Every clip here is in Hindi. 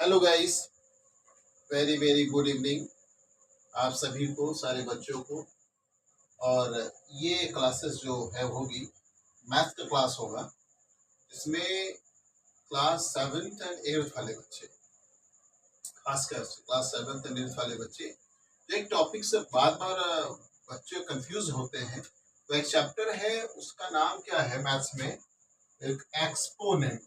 Hello guys, very very good evening आप सभी को, सारे बच्चों को। और ये क्लासेस जो है होगी, मैथ का क्लास होगा। इसमें क्लास 7th एंड 8th वाले बच्चे, खासकर क्लास 7th एंड 8th वाले बच्चे जो एक टॉपिक से बार बार बच्चे कंफ्यूज होते हैं। तो एक चैप्टर है, उसका नाम क्या है मैथ्स में, एक एक्सपोनेंट।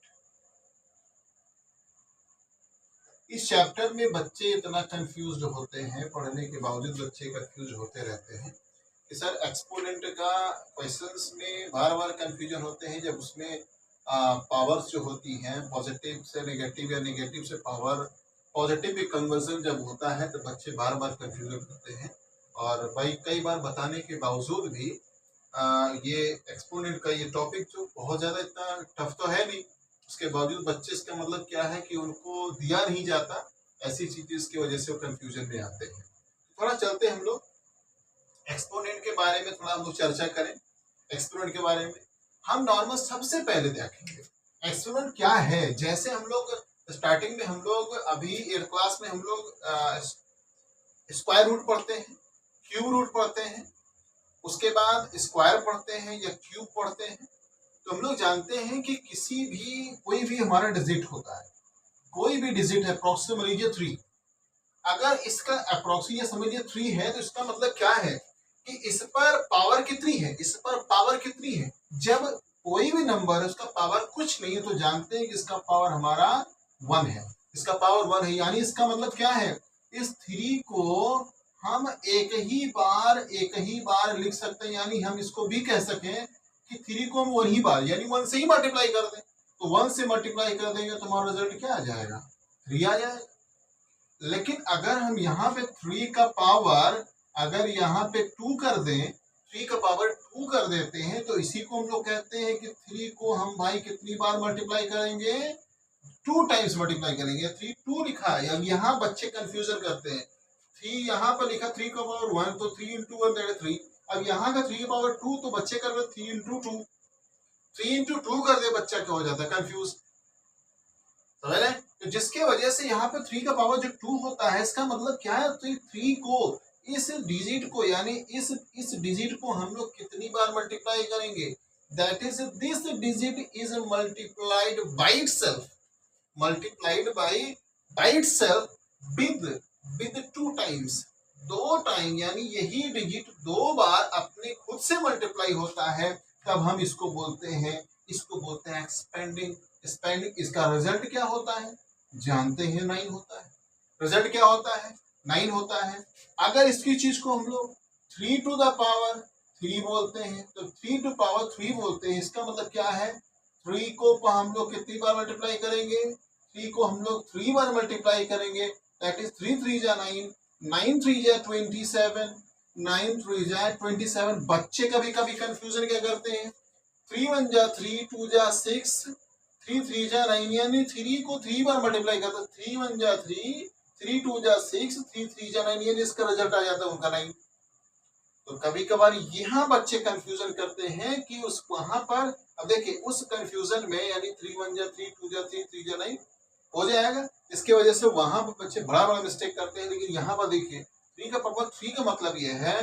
इस चैप्टर में बच्चे इतना कंफ्यूज होते हैं, पढ़ने के बावजूद बच्चे कंफ्यूज होते रहते हैं कि सर एक्सपोनेंट का क्वेश्चंस में बार बार कंफ्यूजन होते हैं। जब उसमें पावर्स जो होती हैं, पॉजिटिव से नेगेटिव या नेगेटिव से पावर पॉजिटिव में कन्वर्जन जब होता है तो बच्चे बार बार कंफ्यूजन होते हैं। और भाई कई बार बताने के बावजूद भी ये एक्सपोनेंट का ये टॉपिक जो बहुत ज़्यादा इतना टफ तो है नहीं, उसके बावजूद बच्चे, इसका मतलब क्या है कि उनको दिया नहीं जाता, ऐसी चीजें इसकी वजह से वो कंफ्यूजन में आते हैं। थोड़ा चलते हम लोग एक्सपोनेंट के बारे में, थोड़ा हम लोग चर्चा करें एक्सपोनेंट के बारे में। हम नॉर्मल सबसे पहले देखेंगे एक्सपोनेंट क्या है। जैसे हम लोग स्टार्टिंग में, हम लोग अभी 8th क्लास में हम लोग स्क्वायर रूट पढ़ते हैं, क्यूब रूट पढ़ते हैं, उसके बाद स्क्वायर पढ़ते हैं या क्यूब पढ़ते हैं। तो हम लोग जानते हैं कि किसी भी कोई भी हमारा डिजिट होता है, कोई भी डिजिट है, अप्रोक्सीमेट लीजिए 3, अगर इसका अप्रोक्सीमेट समझिए 3 है तो इसका मतलब क्या है कि इस पर पावर कितनी है, इस पर पावर कितनी है। जब कोई भी नंबर है उसका पावर कुछ नहीं है तो जानते हैं कि इसका पावर हमारा 1 है, इसका पावर 1 है। यानी इसका मतलब क्या है, इस 3 को हम एक ही बार लिख सकते हैं। यानी हम इसको भी कह सकें कि 3 को हम 1 ही बार, यानी 1 से ही मल्टीप्लाई कर दें। तो 1 से मल्टीप्लाई कर देंगे तो हमारा रिजल्ट क्या आ जाएगा, 3 आ जाएगा। लेकिन अगर हम यहाँ पे 3 का पावर अगर यहाँ पे 2 कर दें, 3 का पावर 2 कर देते हैं, तो इसी को हम लोग कहते हैं कि 3 को हम भाई कितनी बार मल्टीप्लाई करेंगे, 2 टाइम्स मल्टीप्लाई करेंगे। 3 2 लिखा है। अब यहाँ बच्चे कंफ्यूजन करते हैं, 3 यहाँ पर लिखा 3 का पावर 1, तो 3 इंटू 1 दैट इज 3। अब यहाँ का 3 का पावर 2, तो बच्चे कर रहे 3 इंटू 2, 3 इंटू 2 कर दे, बच्चा क्या हो जाता है, कंफ्यूज। समझ रहे हैं? तो जिसके वजह से यहाँ पे 3 का पावर जो 2 होता है, इसका मतलब क्या है, तो 3 को, इस डिजिट को, यानी इस डिजिट को हम लोग कितनी बार मल्टीप्लाई करेंगे, that is this digit is multiplied by itself, multiplied by itself with 2 times, 2 time. यानी यही डिजिट 2 बार अपने खुद से मल्टीप्लाई होता है, तब हम इसको बोलते हैं एक्सपेंडिंग। स्पेंडिंग, इसका रिजल्ट क्या होता है, जानते हैं 9 होता है। रिजल्ट क्या होता है, 9 होता है। अगर इसकी चीज को हम लोग 3 टू द पावर 3 बोलते हैं, तो 3 टू पावर 3 बोलते हैं। इसका मतलब क्या है, 3 को हम लोग कितनी बार मल्टीप्लाई करेंगे, 3 को हम लोग 3 बार मल्टीप्लाई करेंगे, दैट इज 3 3 जा 9, 9 3 जा 27, 9 3 जा 27। बच्चे कभी कभी कंफ्यूजन क्या करते हैं, 3 1 जा 3, 2 जा 6, 3 3 जा 9, यानी 3 को 3 बार मल्टीप्लाई करते, 3 1 जा 3, 3 2 जा 6, 3 3 जा 9, यानी इसका रिजल्ट आ जाता है उनका 9। तो कभी कभार यहाँ बच्चे कंफ्यूजन करते हैं कि उस वहां पर, अब देखिए उस कंफ्यूजन में, यानी 3 1 जा 3, 2 जा 3, 3 जा 9 हो जाएगा। इसके वजह से वहां पर बच्चे बड़ा बड़ा मिस्टेक करते हैं। लेकिन यहाँ पर देखिए 3 का पावर 3 का मतलब यह है,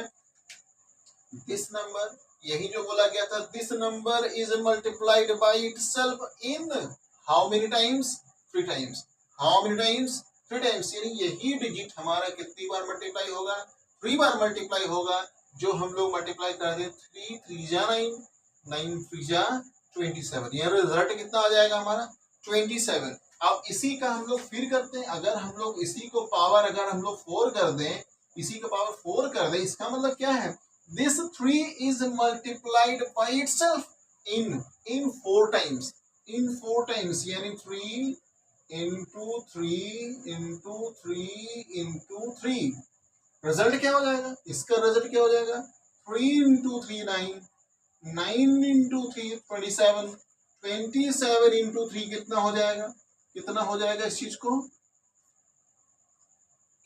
दिस नंबर, यही जो बोला गया था, this number is multiplied by itself in how many times, 3 times. How many times, 3 times. यानी यही डिजिट हमारा कितनी बार मल्टीप्लाई होगा, 3 बार मल्टीप्लाई होगा। जो हम लोग मल्टीप्लाई कर दें, 3 3 जा 9, 9 3 जा 27, यानी रिजल्ट कितना आ जाएगा हमारा, 27। अब इसी का हम लोग फिर करते हैं, अगर हम लोग इसी को पावर अगर हम लोग 4 कर दें, इसी का पावर 4 कर दें, इसका मतलब क्या है, this 3 is multiplied by itself in 4 times, in 4 times, यानी 3 into 3 into 3 into 3। रिजल्ट क्या हो जाएगा, इसका रिजल्ट क्या हो जाएगा, 3 into 3 9, 9 into 3 27, 27 into 3 कितना हो जाएगा, कितना हो जाएगा, इस चीज को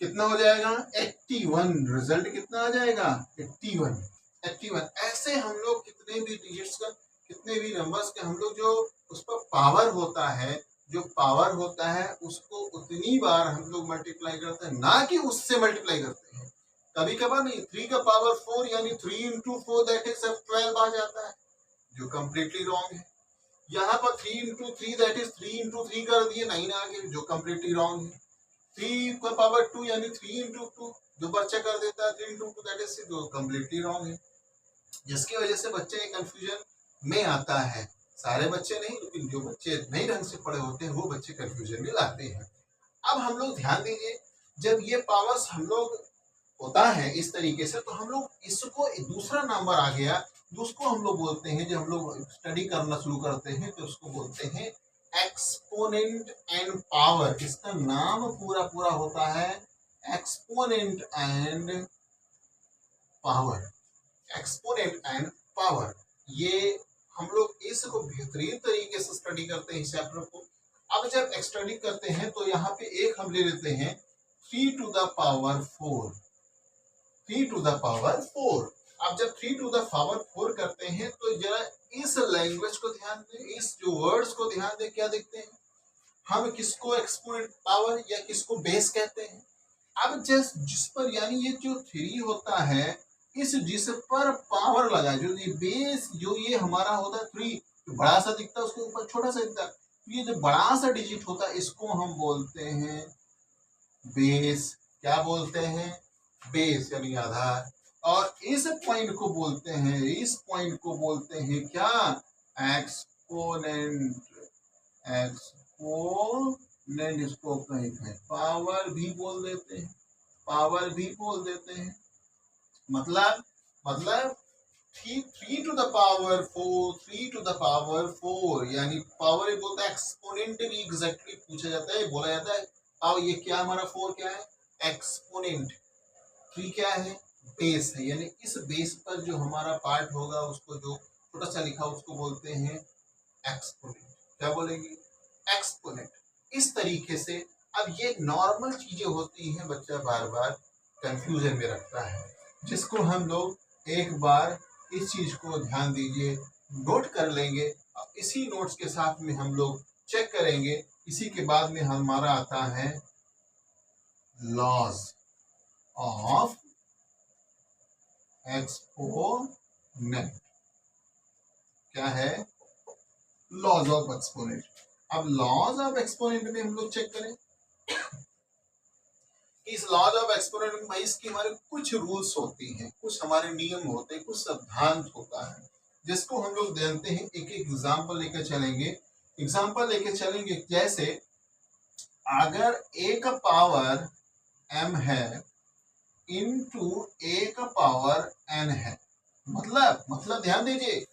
कितना हो जाएगा, 81। रिजल्ट कितना आ जाएगा, 81। ऐसे हम लोग कितने भी डिजिट्स का, कितने भी नंबर्स के हम लोग जो उस पर पावर होता है, जो पावर होता है उसको उतनी बार हम लोग मल्टीप्लाई करते हैं, ना कि उससे मल्टीप्लाई करते हैं। कभी कभार नहीं, 3 का पावर 4 यानी 3 इंटू 4 दैट इज 12 आ जाता है, जो कम्प्लीटली रॉन्ग है। यहाँ पर 3 इंटू 3 दैट इज 3 इंटू 3 कर दिए, 9 आ गए, जो कम्प्लीटली रॉन्ग है। 3 का पावर 2 यानी 3 इंटू 2, जो बच्चा कर देता है 3 इंटू 2 दैट इज 6, जो कम्प्लीटली रॉन्ग है। जिसकी वजह से बच्चे कंफ्यूजन में आता है। सारे बच्चे नहीं, लेकिन जो बच्चे नहीं ढंग से पढ़े होते हैं वो बच्चे कंफ्यूजन में लाते हैं। अब हम लोग ध्यान दीजिए, जब ये पावर्स हम लोग होता है इस तरीके से, तो हम लोग इसको दूसरा नंबर आ गया, जिसको हम लोग बोलते हैं, जब हम लोग स्टडी करना शुरू करते हैं तो उसको बोलते हैं एक्सपोनेंट एंड पावर। इसका नाम पूरा पूरा होता है exponent and power. Exponent and power, ये हम लोग इसको बेहतरीन तरीके से स्टडी करते हैं इस चैप्टर को। अब जब स्टडी करते हैं तो यहाँ पे एक हम ले लेते हैं 3 to the power 4, 3 to the power 4। अब जब 3 टू द पावर 4 करते हैं तो जरा इस लैंग्वेज को ध्यान दें, इस जो वर्ड्स को ध्यान दें, क्या देखते हैं हम, किसको एक्सपोनेंट पावर या किसको बेस कहते हैं। अब जिस पर यानी ये जो 3 होता है, इस जिस पर पावर लगा, जो ये बेस, जो ये हमारा होता है 3, बड़ा सा दिखता है, उसके ऊपर छोटा सा दिखता है, ये जो बड़ा सा डिजिट होता है इसको हम बोलते हैं बेस। क्या बोलते हैं? बेस यानी आधार। और इस पॉइंट को बोलते हैं, इस पॉइंट को बोलते हैं क्या? एक्सपोनेंट। एक्सपोनेंट इसको कहीं पावर भी बोल देते हैं, पावर भी बोल देते हैं। मतलब 3 to the power 4, 3 to the power 4 यानी पावर बोलता है, एक्सपोनेंट भी एग्जैक्टली पूछा जाता है, बोला जाता है। अब ये क्या हमारा 4 क्या है? एक्सपोनेंट। 3 क्या है? बेस है, यानी इस बेस पर जो हमारा पार्ट होगा उसको, जो छोटा सा लिखा उसको बोलते हैं एक्सपोनेंट। क्या बोलेंगे? एक्सपोनेंट। इस तरीके से अब ये नॉर्मल चीजें होती हैं, बच्चा बार बार कंफ्यूजन में रखता है, जिसको हम लोग एक बार इस चीज को ध्यान दीजिए, नोट कर लेंगे। इसी नोट्स के साथ में हम लोग चेक करेंगे। इसी के बाद में हमारा आता है लॉज ऑफ एक्सपोनेंट। क्या है? Laws of exponent. अब लॉज ऑफ एक्सपोनेंट में हम लोग चेक करें, इस लॉज ऑफ एक्सपोनेंट में इसकी हमारे कुछ रूल्स होती हैं, कुछ हमारे नियम होते हैं, कुछ सिद्धांत होता है, जिसको हम लोग जानते हैं। एक एग्जांपल लेकर चलेंगे। जैसे अगर a का पावर m है इनटू a का पावर n है, मतलब ध्यान दीजिए,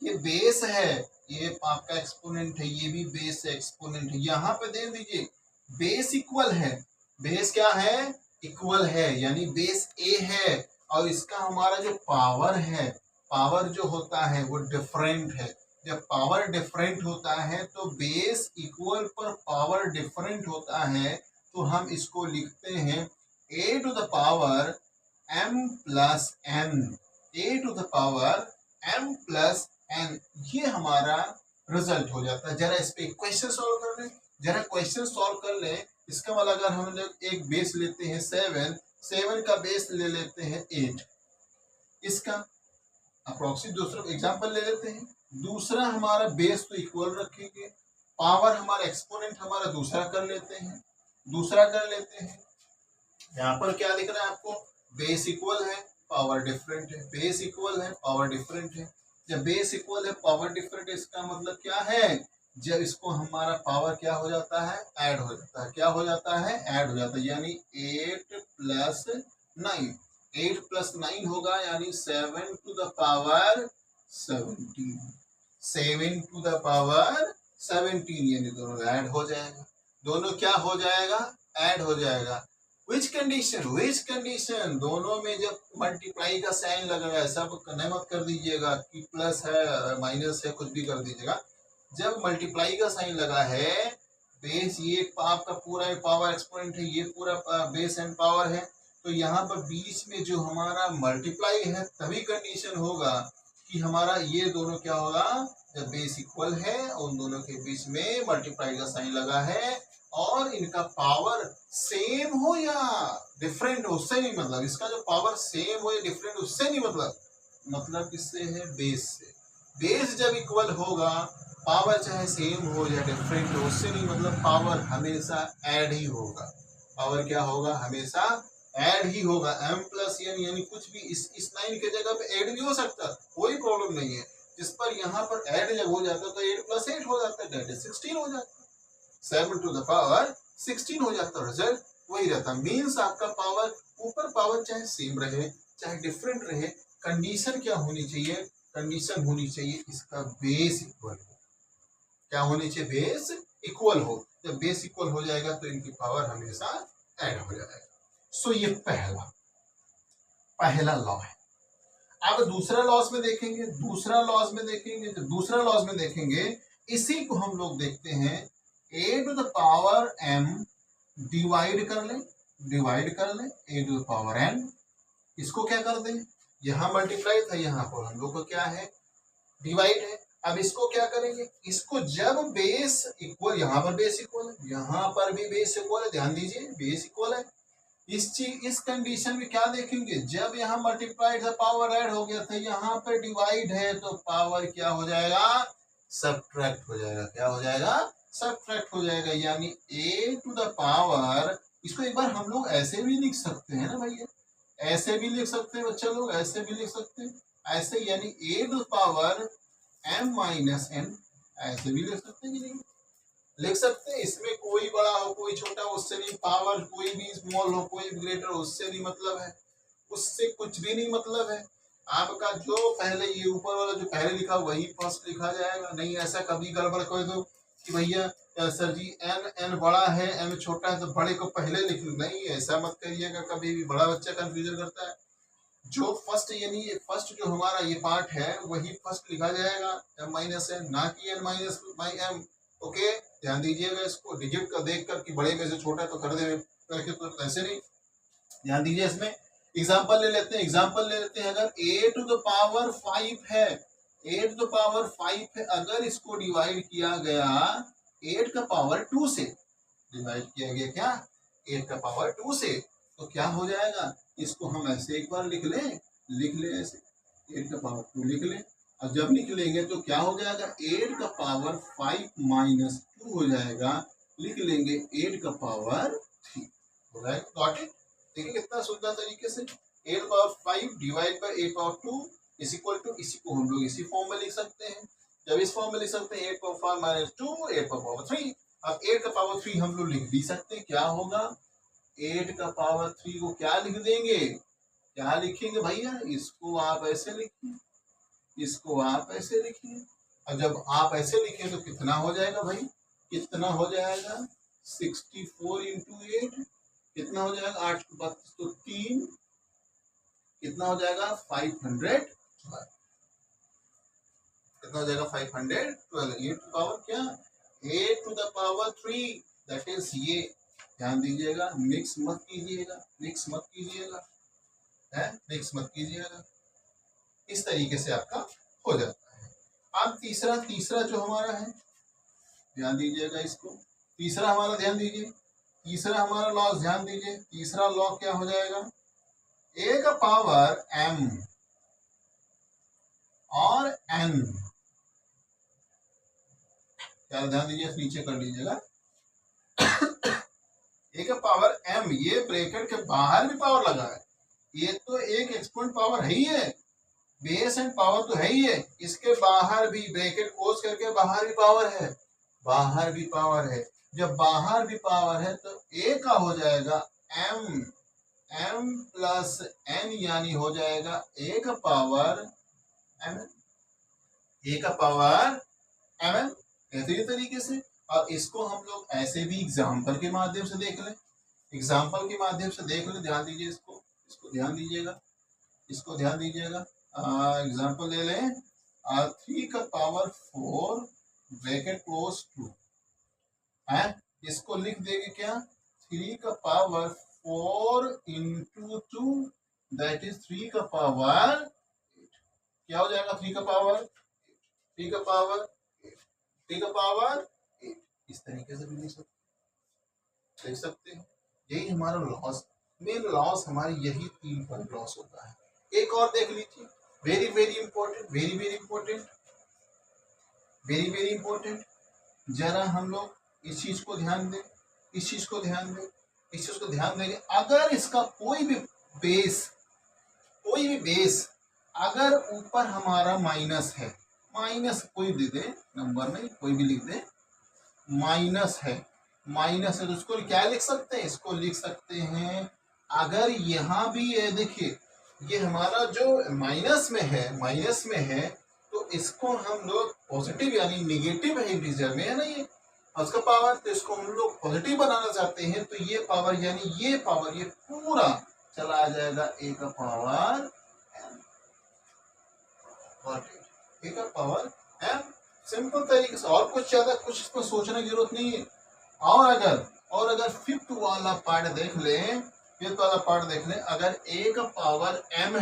ये बेस है, ये आपका एक्सपोनेंट है, ये भी बेस है, एक्सपोनेंट है। यहाँ पे दे दीजिए बेस इक्वल है, बेस क्या है? इक्वल है, यानी बेस a है, और इसका हमारा जो पावर है, पावर जो होता है वो डिफरेंट है। जब पावर डिफरेंट होता है तो बेस इक्वल पर पावर डिफरेंट होता है, तो हम इसको लिखते हैं a to the power m plus n, a to the power m plus n। ये हमारा रिजल्ट हो जाता है। जरा इस पे क्वेश्चन सॉल्व कर लें, इसका मतलब अगर हम लोग एक बेस लेते हैं 7 का बेस ले लेते हैं 8, इसका अप्रोक्सीमेट दूसरा एग्जांपल ले लेते हैं। दूसरा हमारा बेस तो इक्वल रखेंगे, पावर हमारा एक्सपोनेंट हमारा दूसरा कर लेते हैं। यहाँ पर क्या दिख रहा है आपको? बेस इक्वल है, पावर डिफरेंट है, बेस इक्वल है, पावर डिफरेंट है। जब बेस इक्वल है, पावर डिफरेंट है, इसका मतलब क्या है? जब इसको हमारा पावर क्या हो जाता है? ऐड हो जाता है। क्या हो जाता है? ऐड हो जाता है, यानी 8 प्लस 9, 8 प्लस 9 होगा, यानी 7 to the power 17, 7 to the power 17, यानी दोनों ऐड हो जाएगा। दोनों क्या हो जाएगा? ऐड हो जाएगा। Which condition? दोनों में जब मल्टीप्लाई का साइन लगा है, सब मत कर दीजिएगा कि प्लस है माइनस है, कुछ भी कर दीजिएगा। जब मल्टीप्लाई का साइन लगा है, बेस ये आपका पूरा पावर एक्सपोनेंट है, ये पूरा बेस एंड पावर है, तो यहाँ पर बीच में जो हमारा मल्टीप्लाई है तभी कंडीशन होगा। कि हमारा ये दोनों क्या होगा, जब बेस इक्वल है उन दोनों के बीच में मल्टीप्लाई का साइन लगा है और इनका पावर सेम हो या डिफरेंट हो, उससे नहीं मतलब, इसका जो पावर सेम हो या डिफरेंट उससे नहीं मतलब किससे है, बेस से। बेस जब इक्वल होगा, पावर चाहे सेम हो या डिफरेंट हो उससे नहीं मतलब, पावर हमेशा ऐड ही होगा। पावर क्या होगा, हमेशा ऐड ही होगा। m प्लस n यानी कुछ भी इस 9 के जगह पे ऐड भी हो सकता, कोई प्रॉब्लम नहीं है। जिस पर यहाँ पर ऐड जब हो जाता तो 8 प्लस 8 हो जाता, डेट इज 16 हो जाता, 7 टू द पावर 16 हो जाता। रिजल्ट वही रहता। मीन्स आपका पावर, ऊपर पावर चाहे सेम रहे चाहे डिफरेंट रहे, कंडीशन क्या होनी चाहिए, कंडीशन होनी चाहिए इसका बेस इक्वल हो। क्या होनी चाहिए, बेस इक्वल हो। जब बेस इक्वल हो जाएगा तो इनकी पावर हमेशा ऐड हो जाएगा। सो ये पहला लॉ है। अब दूसरा लॉस में देखेंगे, दूसरा लॉस में देखेंगे, इसी को हम लोग देखते हैं, a to the power m divide कर लें a to the power n, इसको क्या कर दें, यहां मल्टीप्लाई था, यहां पर हम लोग को क्या है, डिवाइड है। अब इसको क्या करेंगे, इसको जब बेस इक्वल, यहां पर बेस इक्वल है, यहां पर भी बेस इक्वल है, ध्यान दीजिए बेस इक्वल है। इस कंडीशन में क्या देखेंगे, जब यहाँ मल्टीप्लाई था पावर ऐड हो गया था, यहाँ पे डिवाइड है तो पावर क्या हो जाएगा, सब्ट्रैक्ट हो जाएगा। क्या हो जाएगा, सब्ट्रैक्ट हो जाएगा। यानी a टू द पावर, इसको एक बार हम लोग ऐसे भी लिख सकते हैं ना भैया, ऐसे भी लिख सकते हैं बच्चे लोग, ऐसे भी लिख सकते हैं, ऐसे यानी a to the power m minus n, ऐसे भी लिख सकते हैं कि नहीं, लिख सकते हैं। इसमें कोई बड़ा हो कोई छोटा उससे नहीं, पावर कोई भी स्मॉल हो कोई भी ग्रेटर उससे नहीं मतलब है, उससे कुछ भी नहीं मतलब है। आपका जो पहले ये ऊपर वाला जो पहले लिखा वही फर्स्ट लिखा जाएगा। नहीं ऐसा कभी गड़बड़ कर दो कि भैया सर जी n बड़ा है m छोटा है तो बड़े को पहले लिख लो, नहीं ऐसा मत करिएगा कभी भी, बड़ा बच्चा कंफ्यूजन करता है। जो फर्स्ट यानी फर्स्ट जो हमारा ये पार्ट है वही फर्स्ट लिखा जाएगा m माइनस n, ना कि n माइनस m। ओके, ध्यान दीजिएगा इसको, डिजिट का देख कर कि बड़े में से छोटा तो कर दे करके, तो ऐसे नहीं, ध्यान दीजिए। इसमें एग्जांपल ले लेते हैं, अगर a टू द पावर 5 है, a टू द पावर 5 है, अगर इसको डिवाइड किया गया 8 का पावर 2 से, डिवाइड किया गया क्या 8 का पावर 2 से, तो क्या हो जाएगा, इसको हम ऐसे एक बार लिख लें ऐसे 8 का पावर 2 लिख लें। और जब लिख लेंगे तो क्या हो जाएगा, 8 का पावर 5 माइनस 2 हो जाएगा, लिख लेंगे 8 का पावर 3 हो जाएगा। गॉट इट, देखिए कितना सुंदर तरीके से 8 power 5 divide by 8 power 2 is equal to, इसी को हम लोग इसी फॉर्म में लिख सकते हैं। जब इस फॉर्म में लिख सकते हैं 8 पावर 5 माइनस 2 8 पावर 3। अब 8 का पावर 3 हम लोग लिख भी सकते हैं, क्या होगा 8 का पावर 3 को क्या लिख देंगे, क्या लिखेंगे भैया, इसको आप ऐसे लिखिए, इसको आप ऐसे लिखिए। और जब आप ऐसे लिखें तो कितना हो जाएगा भाई, कितना हो जाएगा 64 इंटू 8, कितना हो जाएगा 8 तो 3, कितना हो जाएगा 512, कितना हो जाएगा 512। 8 टू पावर क्या, 8 to the power 3, that is ये, ध्यान दीजिएगा, मिक्स मत कीजिएगा, इस तरीके से आपका हो जाता है। अब तीसरा जो हमारा है, ध्यान दीजिएगा इसको, तीसरा हमारा ध्यान दीजिए, तीसरा हमारा लॉ ध्यान दीजिए, तीसरा लॉ क्या हो जाएगा, a का पावर m और n, क्या ध्यान दीजिए, नीचे कर लीजिएगा, a का पावर m, ये ब्रैकेट के बाहर भी पावर लगा है, ये तो एक एक्सपोनेंट पावर है ही है, बेस एंड पावर तो है ही है, इसके बाहर भी ब्रैकेट क्लोज करके बाहर भी पावर है, जब बाहर भी पावर है तो a का हो जाएगा m प्लस n, यानी हो जाएगा a का पावर mm, ऐसे तरीके से। और इसको हम लोग ऐसे भी एग्जाम्पल के माध्यम से देख लें, ध्यान दीजिए, इसको ध्यान दीजिएगा, एग्जाम्पल ले लें, 3 का पावर 4 ब्रैकेट क्लोज 2 है, इसको लिख देंगे क्या, 3 का पावर 4 इंटू 2, दैट इज 3 का पावर 8। क्या हो जाएगा, 3 का पावर 3 का पावर 3 का पावर 8, इस तरीके से भी देख सकते हैं। यही हमारा लॉस, मेन लॉस हमारी यही 3 पॉइंट लॉस होता है। एक और देख लीजिए, very very important, very very important, very very important. जरा हम लोग इस चीज को ध्यान दें, इस चीज को ध्यान दें, इस चीज को ध्यान देंगे। अगर इसका कोई भी बेस अगर ऊपर हमारा माइनस है, माइनस कोई दे दे, नंबर नहीं कोई भी लिख दे, माइनस है तो इसको क्या लिख सकते हैं, इसको लिख सकते हैं, अगर यहां भी है, देखिए ये हमारा जो माइनस में है तो इसको हम लोग पॉजिटिव यानी निगेटिव है इंटीजर में, है ना, ये उसका पावर, तो इसको हम लोग पॉजिटिव बनाना चाहते हैं, तो ये पावर यानी ये पावर ये पूरा चला आ जाएगा ए का पावर ए का पावर एम। सिंपल तरीके से, और कुछ ज्यादा कुछ इसमें सोचने की जरूरत नहीं है। और अगर फिफ्थ वाला पार्ट देख लें, अगर ए का पावर एम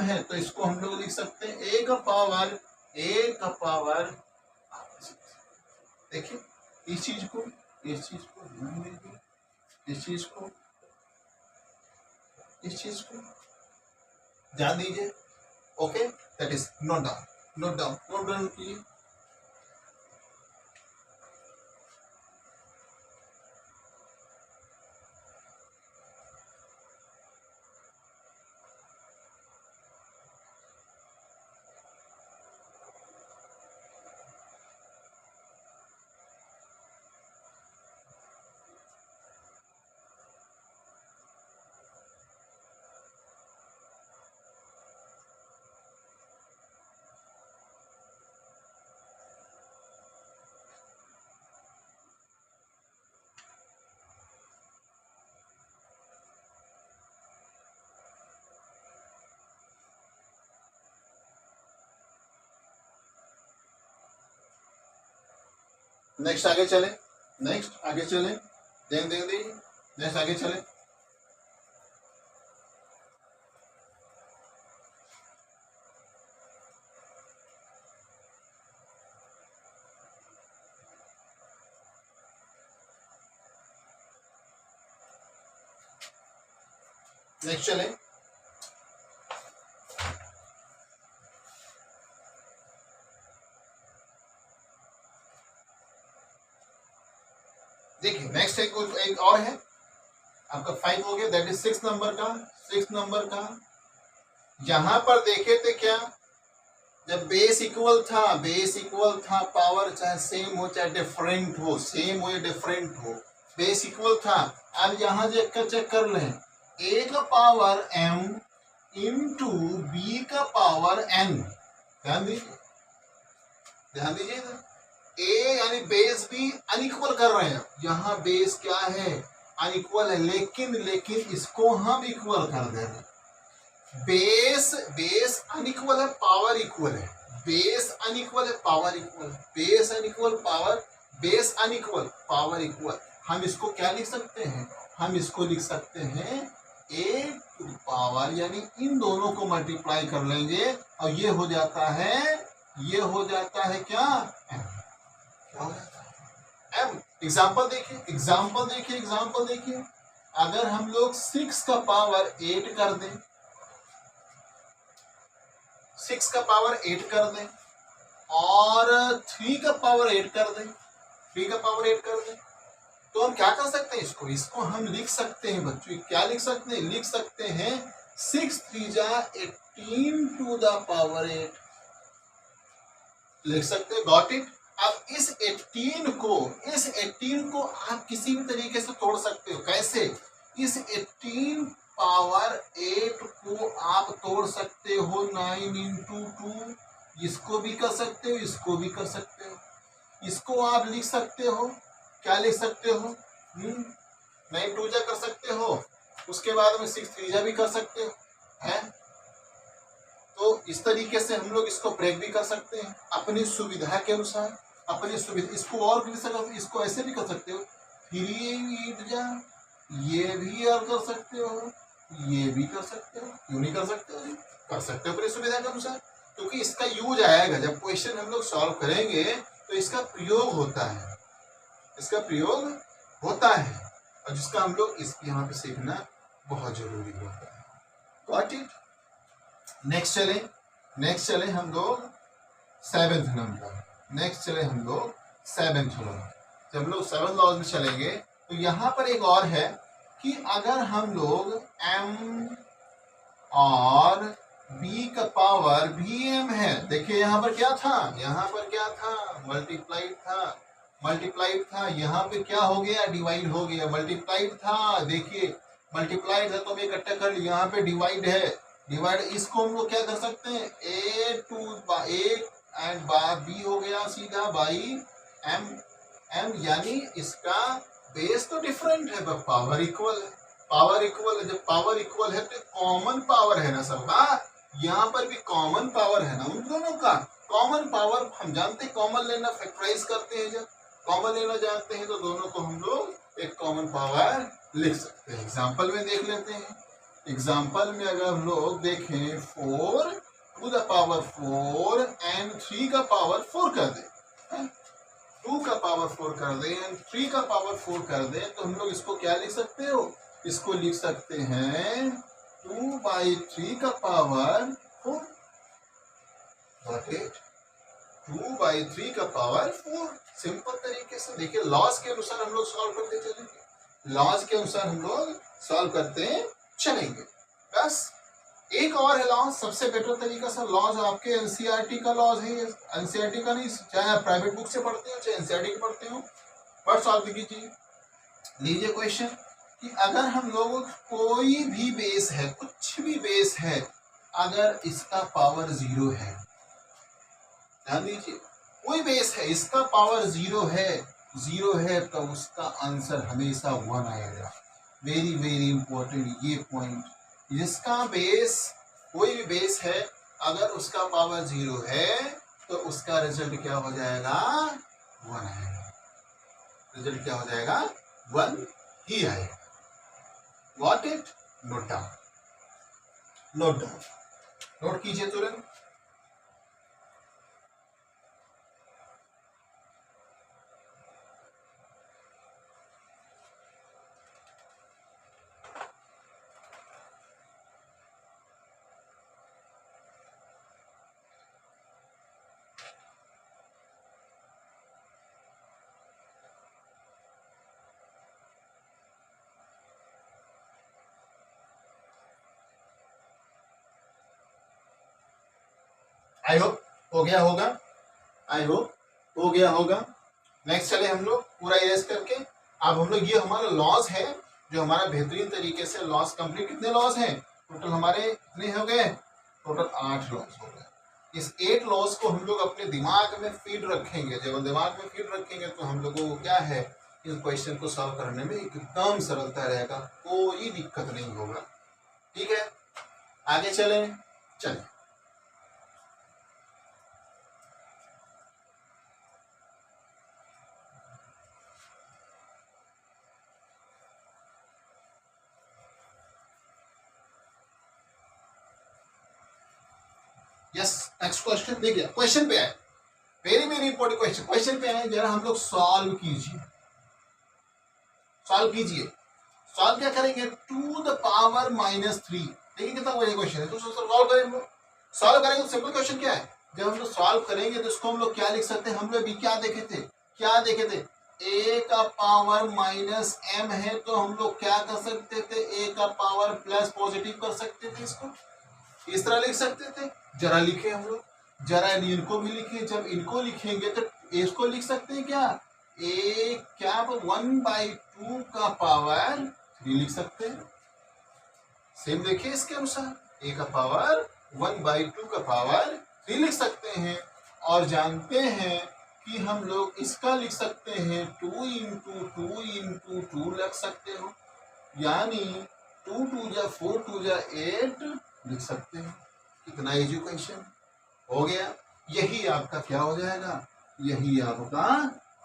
है तो इसको हम लोग लिख सकते हैं ए का पावर देखिए इस चीज को ध्यान दीजिए, इस चीज को ध्यान दीजिए। Okay, that is note down कीजिए। नेक्स्ट आगे चले, नेक्स्ट आगे चले। देखिए नेक्स्ट एक और है आपका 5 हो गया, दैट इज 6 नंबर का यहां पर देखे थे क्या, जब बेस इक्वल था, पावर चाहे सेम हो चाहे डिफरेंट हो, बेस इक्वल था। अब यहां चेक कर लें, ए का पावर m इंटू बी का पावर n। ध्यान दीजिए ए यानी बेस भी अनइक्वल कर रहे हैं, यहाँ बेस क्या है, अनइक्वल है, लेकिन इसको हम इक्वल कर दे रहे हैं। बेस अनइक्वल है, पावर इक्वल है, बेस अनइक्वल है, power equal, base unequal power equal. हम इसको क्या लिख सकते हैं, हम इसको लिख सकते हैं ए टू पावर, यानी इन दोनों को मल्टीप्लाई कर लेंगे और ये हो जाता है क्या, एम। एग्जाम्पल देखिए, अगर हम लोग 6 का पावर 8 कर दें, 6 का पावर 8 कर दें और 3 का पावर 8 कर दें, तो हम क्या कर सकते हैं, इसको हम लिख सकते हैं बच्चों, क्या लिख सकते हैं 6 3 जा 18 टू द पावर 8 लिख सकते हैं। Got it. अब इस 18 को आप किसी भी तरीके से तोड़ सकते हो। कैसे? इस 18 पावर 8 को आप तोड़ सकते हो 9 इंटू 2, इसको भी कर सकते हो, इसको भी कर सकते हो। इसको आप लिख सकते हो, क्या लिख सकते हो, 9 2 जा कर सकते हो, उसके बाद में 6 3 जा भी कर सकते हो, है। तो इस तरीके से हम लोग इसको ब्रेक भी कर सकते हैं अपनी सुविधा के अनुसार, इसको और भी इसको ऐसे भी कर सकते हो, 3 8 जा, ये भी और कर सकते हो, ये भी कर सकते हो, क्यों नहीं कर सकते हो, कर सकते हो अपनी सुविधा के अनुसार। क्योंकि इसका यूज आएगा जब क्वेश्चन हम लोग सॉल्व करेंगे तो इसका प्रयोग होता है, इसका प्रयोग होता है, और जिसका हम लोग इसकी यहाँ पे सीखना बहुत जरूरी होता है। Got it? नेक्स्ट चले हम लोग सेवेंथ नंबर। नेक्स्ट चले हम लोग सेवेंथ लॉ। जब लोग सेवेंथ लॉ में चलेंगे तो यहाँ पर एक और है कि अगर हम लोग m और b का पावर vm है, देखिए यहाँ पर क्या था, यहाँ पर क्या था, मल्टीप्लाइड था, यहाँ पे क्या हो गया, डिवाइड हो गया, मल्टीप्लाइड था, देखिए मल्टीप्लाइड है तो मैं इकट्ठा कर लिया, यहाँ पे डिवाइड है, डिवाइड, इसको हम लोग क्या कर सकते हैं, a to a and b हो गया सीधा बाई m, यानी इसका बेस तो डिफरेंट है पर पावर इक्वल है, पावर इक्वल है। जब पावर इक्वल है तो कॉमन पावर है ना सबका, यहाँ पर भी कॉमन पावर है ना उन दोनों का, कॉमन पावर हम जानते हैं, कॉमन लेना फैक्टराइज करते हैं, जब कॉमन लेना जानते हैं तो दोनों को हम लोग एक कॉमन पावर लिख सकते हैं। एग्जाम्पल में देख लेते हैं, एग्जाम्पल में अगर हम लोग देखें 4 टू द पावर 4 एंड 3 का पावर 4 कर दें, 2 का पावर 4 कर दें एंड 3 का पावर 4 कर दें, तो हम लोग इसको क्या लिख सकते हो, इसको लिख सकते हैं 2/3 का पावर 4, 2/3 का पावर 4। सिंपल तरीके से देखिए, लॉज के अनुसार हम लोग सॉल्व करते चलेंगे, लॉज के अनुसार हम लोग सॉल्व करते चलेंगे। बस एक और है लॉज, सबसे बेटर तरीका से लॉज आपके एनसीईआरटी का लॉज है, एनसीईआरटी का नहीं, चाहे आप प्राइवेट बुक से पढ़ते हो चाहे एनसीईआरटी का पढ़ते हो, पर सॉल्व कीजिए। लीजिए क्वेश्चन कि अगर हम लोगों कोई भी बेस है, कुछ भी बेस है, अगर इसका पावर 0 है, ध्यान दीजिए, कोई बेस है इसका पावर 0 है तो उसका आंसर हमेशा 1 आएगा। वेरी वेरी इंपॉर्टेंट ये पॉइंट, जिसका बेस, कोई भी बेस है अगर उसका पावर 0 है तो उसका रिजल्ट क्या हो जाएगा, 1 आएगा, रिजल्ट क्या हो जाएगा, 1 ही आएगा। Got it? Note down, note कीजिए तुरंत। आई होप हो गया होगा, आई होप हो गया होगा। नेक्स्ट चले हम लोग पूरा इरेज करके, अब हम लोग, ये हमारा लॉज है जो हमारा बेहतरीन तरीके से लॉज कंप्लीट, कितने लॉज हैं टोटल हमारे, कितने हो गए टोटल, 8 लॉज हो गए। इस 8 लॉज को हम लोग अपने दिमाग में फीड रखेंगे, जब दिमाग में फीड रखेंगे तो हम लोगों को क्या है, इस क्वेश्चन को सॉल्व करने में एकदम सरलता रहेगा, कोई दिक्कत नहीं होगा। ठीक है, आगे चलें। यस, नेक्स्ट क्वेश्चन देखिए, क्वेश्चन पे आए, very very important question, question पे आए, जरा हम लोग सॉल्व कीजिए, सॉल्व क्या करेंगे, 2 द पावर -3, देखिए कितना बड़ा क्वेश्चन है, तो सॉल्व करेंगे, सॉल्व करेंगे तो सिंपल क्वेश्चन क्या है, जब हम लोग सॉल्व करेंगे तो इसको हम लोग क्या लिख सकते हैं, हम लोग भी क्या देखे थे, a का पावर -m है तो हम लोग क्या कर सकते थे, a का पावर प्लस पॉजिटिव कर सकते थे, इसको इस तरह लिख सकते थे। जरा लिखे हम लोग, जरा इनको भी लिखे, जब इनको लिखेंगे तो इसको लिख सकते हैं क्या, a क्या 1/2 का पावर 3 लिख सकते हैं। सेम देखिए इसके अनुसार, a का पावर 1/2 का पावर 3 लिख सकते हैं, और जानते हैं कि हम लोग इसका लिख सकते हैं 2 × 2 लिख सकते हो, यानी 2 2 जा 4 2 जा 8 लिख सकते हैं। कितना इजी क्वेश्चन हो गया, यही आपका क्या हो जाएगा, यही आपका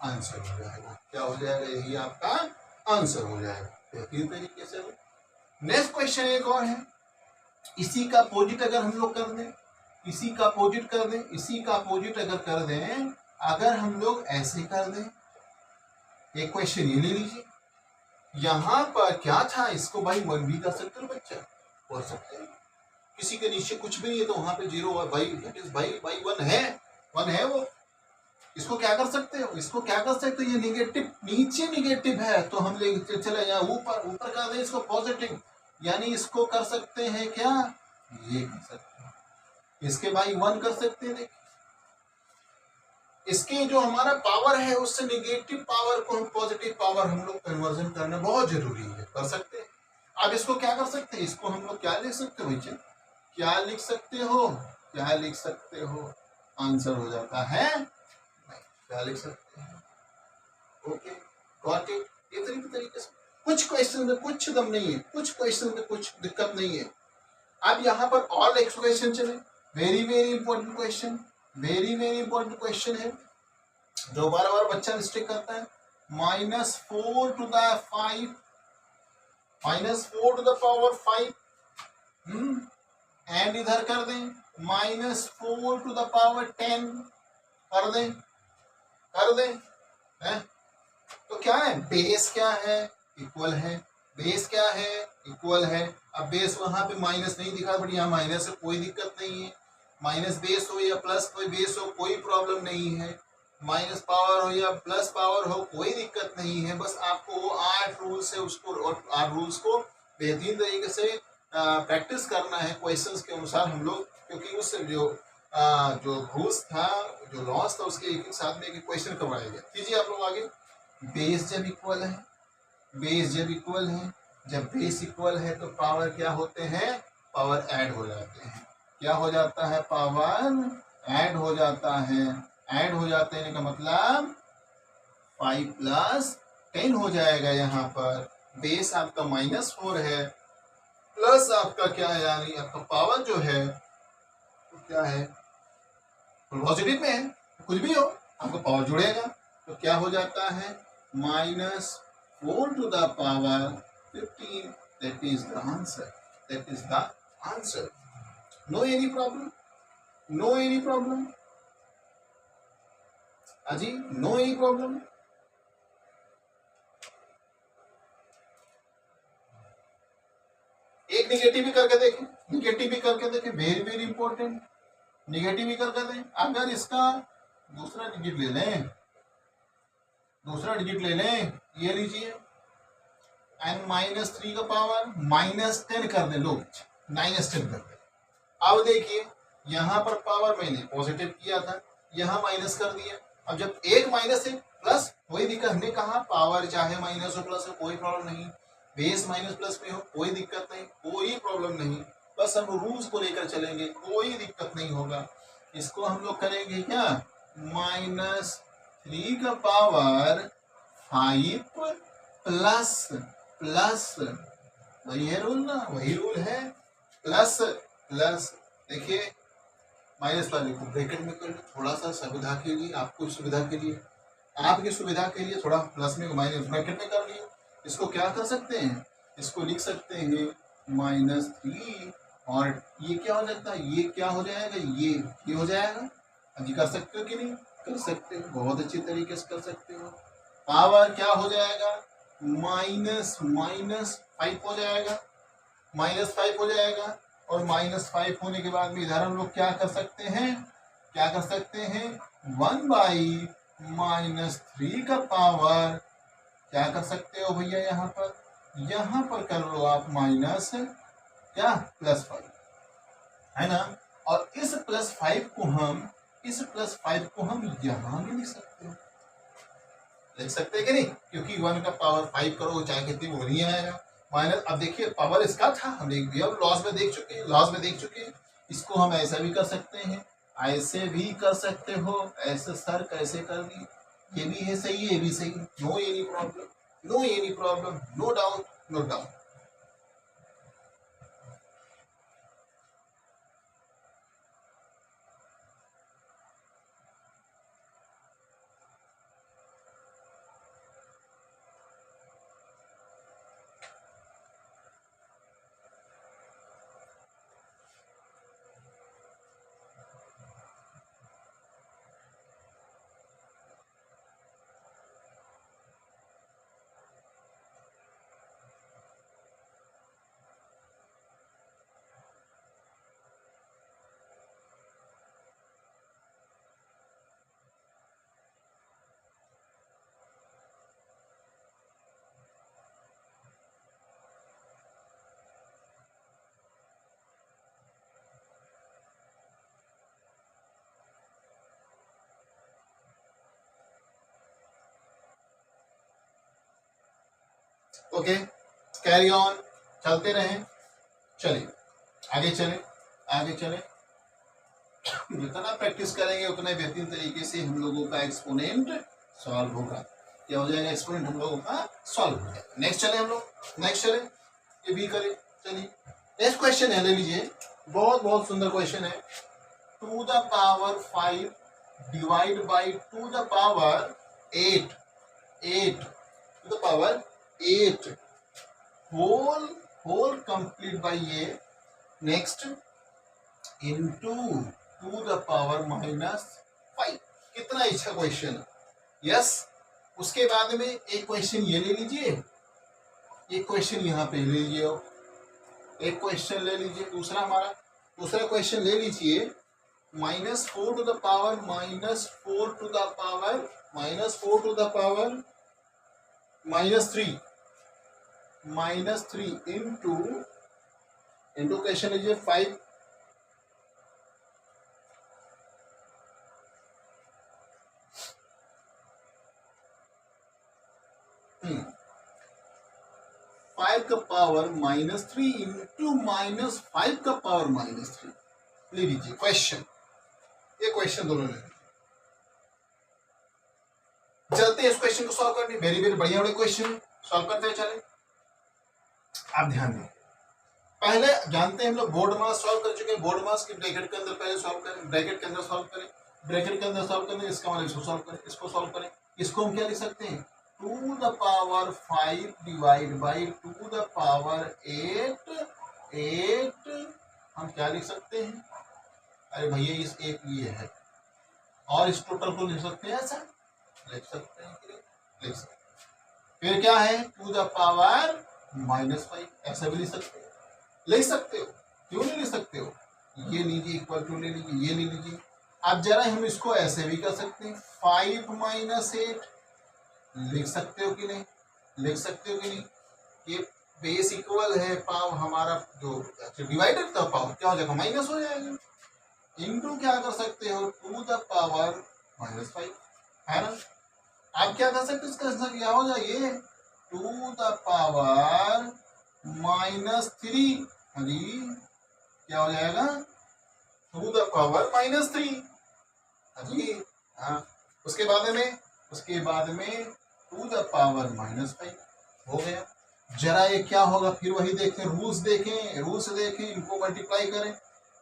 आंसर हो जाएगा, क्या हो जाएगा, यही आपका आंसर हो जाएगा। बेहतरीन तरीके से नेक्स्ट क्वेश्चन एक और है, इसी का अपोजिट अगर हम लोग कर दें, इसी का अपोजिट कर दें, इसी का अपोजिट अगर कर दें, अगर हम लोग ऐसे कर दें, एक क्वेश्चन ये ले लीजिए, यहां पर क्या था, इसको भाई 1 भी कर सकते हो बच्चा, कर सकते हैं, किसी के नीचे कुछ भी नहीं है तो वहां पे 0 भाई दैट इज भाई 1 है, 1 है वो। इसको क्या कर सकते हो, इसको क्या कर सकते हो, ये निगेटिव, नीचे निगेटिव है तो हम ले चले यहाँ ऊपर, ऊपर कर दें इसको पॉजिटिव, यानी इसको कर सकते हैं क्या, ये कर सकते हैं, इसके भाई 1 कर सकते हैं। देखिए इसके जो हमारा पावर है उससे निगेटिव पावर को हम पॉजिटिव पावर हम लोग कन्वर्जन करना बहुत जरूरी है, कर सकते हैं। अब इसको क्या कर सकते हैं, इसको हम लोग क्या लिख सकते हो बच्चे, क्या लिख सकते हो, क्या लिख सकते हो, आंसर हो जाता है, क्या लिख सकते हैं, ओके गॉट इट। ये तरीके से कुछ क्वेश्चन में कुछ दम नहीं है, कुछ क्वेश्चन में कुछ दिक्कत नहीं है। अब यहाँ पर और एक क्वेश्चन चले, very very important question, very very important question है जो बार बार बच्चा मिस्टेक करता है। -4 to the 5, -4 to the power 5, and इधर कर दें -4 to the power 10 कर दें, कर दें है? तो क्या है, बेस क्या है, इक्वल है, बेस क्या है, इक्वल है। अब बेस वहां पे माइनस नहीं दिखा, बट यहाँ माइनस है, कोई दिक्कत नहीं है, माइनस बेस हो या प्लस कोई बेस हो कोई प्रॉब्लम नहीं है, माइनस पावर हो या प्लस पावर हो कोई दिक्कत नहीं है। बस आपको वो 8 रूल्स है उसको, 8 रूल्स को बेहतरीन तरीके से प्रैक्टिस करना है क्वेश्चंस के अनुसार हम लोग, क्योंकि उस जो रूल्स था, जो लॉस था, उसके एक साथ में एक क्वेश्चन करवाया गया। कीजिए आप लोग आगे, बेस जब इक्वल है, बेस जब इक्वल है, जब बेस इक्वल है तो पावर क्या होते हैं, पावर ऐड हो जाते हैं, क्या हो जाता है, पावर ऐड हो जाता है, ऐड हो जाते हैं का मतलब 5 + 10 हो जाएगा। यहाँ पर बेस आपका -4 है, प्लस आपका क्या है, यानी आपका पावर जो है तो क्या है, पॉजिटिव में है, कुछ भी हो आपका पावर जुड़ेगा, तो क्या हो जाता है, -4 to the power 15, that is the answer, that is the answer, no any problem, no any problem, अजी no any problem। एक निगेटिव भी करके देखें, निगेटिव भी करके देखें, वेरी वेरी इंपॉर्टेंट, निगेटिव भी करके दें। अगर इसका दूसरा डिजिट ले लें, दूसरा डिजिट ले लें, ये लीजिए n -3 का पावर -10 कर दें, लोग -10 कर दें। अब देखिए यहाँ पर पावर मैंने पॉजिटिव किया था, यहाँ माइनस कर दिया। अब जब एक माइनस है प्लस, वही दिक्कत, हमने कहा पावर चाहे माइनस हो प्लस हो कोई प्रॉब्लम नहीं, बेस माइनस प्लस में हो कोई दिक्कत नहीं, कोई प्रॉब्लम नहीं, बस हम रूल्स को लेकर चलेंगे, कोई दिक्कत नहीं होगा। इसको हम लोग करेंगे क्या, -3 का पावर 5 प्लस प्लस, वही है रूल ना, वही रूल है, प्लस प्लस। देखिए माइनस वाले को ब्रैकेट में कर, थोड़ा सा सुविधा के लिए, आपको सुविधा के लिए, आपकी सुविधा के लिए थोड़ा प्लस में माइनस ब्रैकेट में कर लिया। इसको क्या कर सकते हैं, इसको लिख सकते हैं -3, और ये क्या हो जाता है, ये क्या हो जाएगा, ये हो जाएगा। अजी कर सकते हो कि नहीं, कर सकते हो, बहुत अच्छी तरीके से कर सकते हो। पावर क्या हो जाएगा, -5 हो जाएगा, -5 हो जाएगा, और -5 होने के बाद में इधर हम लोग क्या कर सकते हैं, क्या कर सकते हैं, 1/-3 का पावर क्या कर सकते हो भैया, यहाँ पर कर लो आप माइनस क्या +5, है ना। और इस +5 को हम, इस +5 को हम यहाँ भी लिख सकते हैं, लिख सकते हैं कि नहीं, क्योंकि 1 का पावर 5 करो चाहे कितनी वो नहीं आएगा माइनस। अब देखिए पावर इसका था, हम लॉस में देख चुके हैं, लॉस में देख चुके हैं। इसको हम ऐसा भी कर सकते हैं, ऐसे भी कर सकते हो, ऐसे सर कैसे कर दी, ये भी है सही, ये भी सही, no any problem, no any problem, no doubt, no doubt. Okay, carry on, चलते रहें, चलिए आगे चले आगे चले। जितना प्रैक्टिस करेंगे उतना बेहतरीन तरीके से हम लोगों का एक्सपोनेंट सॉल्व होगा। क्या हो जाएगा? एक्सपोनेंट हम लोगों का सॉल्व हो जाएगा। नेक्स्ट चले हम लोग, नेक्स्ट चले, ये भी करें। चलिए नेक्स्ट क्वेश्चन है, ले लीजिए, बहुत बहुत सुंदर क्वेश्चन है। 2 the power 5 divide by 2 the power 8 to the power 8 whole complete by ये नेक्स्ट इनटू 2 द पावर -5। कितना अच्छा क्वेश्चन है। यस, उसके बाद में एक क्वेश्चन ये ले लीजिए, एक क्वेश्चन यहाँ पे ले लीजिए, एक क्वेश्चन ले लीजिए, दूसरा हमारा दूसरा क्वेश्चन ले लीजिए। -4 to the power -4 to the power -4 to the power -3 into question लीजिए 5 5 का पावर -3 इंटू -5 का पावर -3। ले लीजिए क्वेश्चन, ये क्वेश्चन दोनों ले लीजिए। चलते हैं इस क्वेश्चन को सॉल्व करने। वेरी वेरी बढ़िया वाले क्वेश्चन सॉल्व करते हैं। चले, आप ध्यान दें, पहले जानते हैं हम लोग बोर्ड मास सॉल्व कर चुके हैं। बोर्ड मास की ब्रैकेट के अंदर पहले सॉल्व करें, ब्रैकेट के अंदर सॉल्व करें, ब्रैकेट के अंदर सॉल्व करें, इसका मतलब इसको सॉल्व करें, इसको सॉल्व करें। इसको हम क्या लिख सकते हैं? 2 the power 5 divide by 2 the power 8 हम क्या लिख सकते हैं? अरे भैया इस एक ये है, और इस टोटल को लिख सकते हैं, ऐसा लिख सकते हैं, लिख सकते हैं। फिर क्या है? 2 द पावर -5, ऐसा भी लिख सकते हैं, लिख सकते हो, क्यों नहीं लिख सकते हो? ये लीजिए, इक्वल टू ले लीजिए, ये ले लीजिए। अब जरा हम इसको ऐसे भी कर सकते हैं, 5 - 8 लिख सकते हो कि नहीं? लिख सकते हो कि नहीं? ये बेस इक्वल है, पाव हमारा जो डिवाइडेड था पावर क्या हो जाएगा? माइनस हो जाएगा। इनटू क्या कर सकते हो? 2 द पावर -5, है ना? आप क्या कर सकते हो? इसका क्या हो जाएगा? 2 द पावर -3, अरे क्या हो जाएगा? 2 द पावर -3, अरे हाँ। उसके बाद में 2 द पावर -5 हो गया। जरा ये क्या होगा? फिर वही देखें, रूल्स देखें, इनको मल्टीप्लाई करें,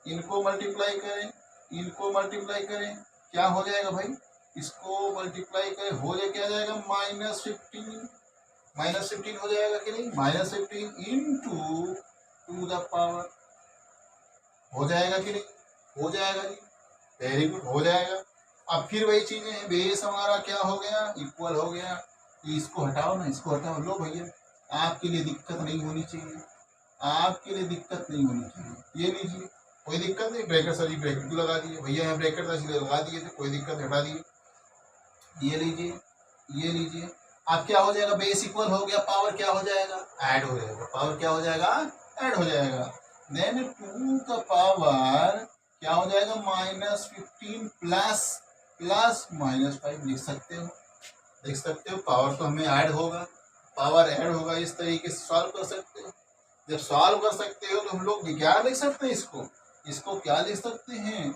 इनको मल्टीप्लाई करें, इनको मल्टीप्लाई करें, क्या हो जाएगा भाई? इसको मल्टीप्लाई करें, हो जाए क्या जाएगा? -15 हो जाएगा कि नहीं? -15 इंटू 2 द पावर हो जाएगा कि नहीं? हो जाएगा जी, वेरी गुड, हो जाएगा। अब फिर वही चीजें हैं, बेस हमारा क्या हो गया? इक्वल हो गया। इसको हटाओ ना, इसको हटाओ। लो भैया, आपके लिए दिक्कत नहीं होनी चाहिए, आपके लिए दिक्कत नहीं होनी चाहिए। ये लीजिए, कोई दिक्कत नहीं। ब्रैकेट सर, ब्रैकेट क्यों लगा दिए भैया? यहाँ ब्रैकेट था इसलिए लगा दिए थे, कोई दिक्कत, हटा दिए। ये लीजिए, ये लीजिए। अब क्या हो जाएगा? बेस इक्वल हो गया, पावर क्या हो जाएगा? ऐड हो जाएगा। पावर क्या हो जाएगा? ऐड हो जाएगा। देन 2 का पावर क्या हो जाएगा? -15 प्लस -5 लिख सकते हो, देख सकते हो। पावर तो हमें ऐड होगा, पावर ऐड होगा, इस तरीके से सॉल्व कर सकते हो। जब सॉल्व कर सकते हो तो हम लोग क्या लिख सकते हैं? इसको क्या लिख सकते हैं?